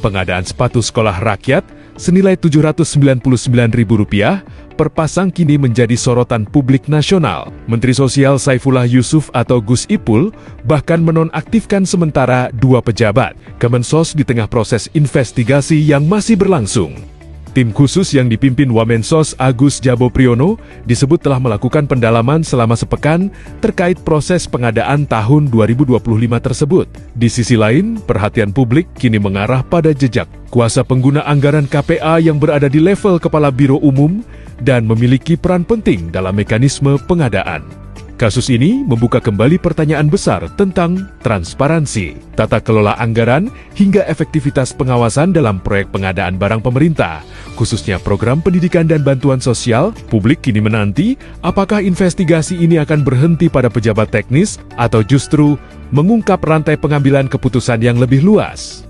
Pengadaan sepatu sekolah rakyat senilai Rp799.000 per pasang kini menjadi sorotan publik nasional. Menteri Sosial Saifullah Yusuf atau Gus Ipul bahkan menonaktifkan sementara 2 pejabat Kemensos di tengah proses investigasi yang masih berlangsung. Tim khusus yang dipimpin Wamensos Agus Jabo Priyono disebut telah melakukan pendalaman selama sepekan terkait proses pengadaan tahun 2025 tersebut. Di sisi lain, perhatian publik kini mengarah pada jejak kuasa pengguna anggaran KPA yang berada di level Kepala Biro Umum dan memiliki peran penting dalam mekanisme pengadaan. Kasus ini membuka kembali pertanyaan besar tentang transparansi, tata kelola anggaran, hingga efektivitas pengawasan dalam proyek pengadaan barang pemerintah, khususnya program pendidikan dan bantuan sosial. Publik kini menanti apakah investigasi ini akan berhenti pada pejabat teknis atau justru mengungkap rantai pengambilan keputusan yang lebih luas.